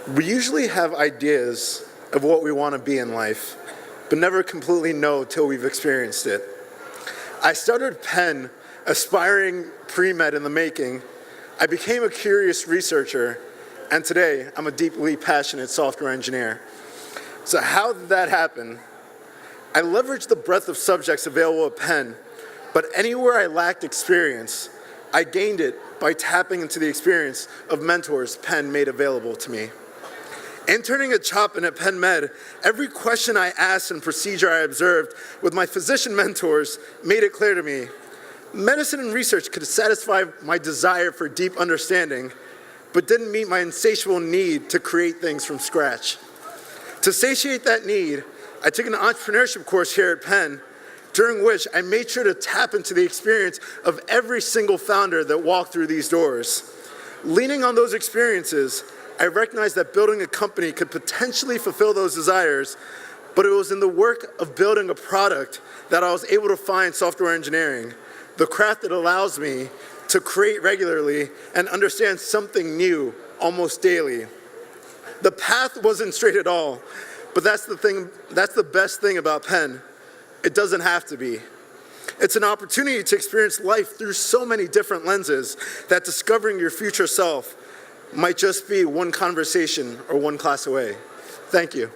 We usually have ideas of what we want to be in life, but never completely know till we've experienced it. I started Penn aspiring pre-med in the making. I became a curious researcher, and today I'm a deeply passionate software engineer. So how did that happen? I leveraged the breadth of subjects available at Penn, but anywhere I lacked experience, I gained it by tapping into the experience of mentors Penn made available to me. Interning at Chopin at Penn Med, every question I asked and procedure I observed with my physician mentors made it clear to me, medicine and research could satisfy my desire for deep understanding, but didn't meet my insatiable need to create things from scratch. To satiate that need, I took an entrepreneurship course here at Penn, during which I made sure to tap into the experience of every single founder that walked through these doors. Leaning on those experiences, I recognized that building a company could potentially fulfill those desires, but it was in the work of building a product that I was able to find software engineering, the craft that allows me to create regularly and understand something new almost daily. The path wasn't straight at all, but that's the best thing about Penn. It doesn't have to be. It's an opportunity to experience life through so many different lenses that discovering your future self might just be one conversation or one class away. Thank you.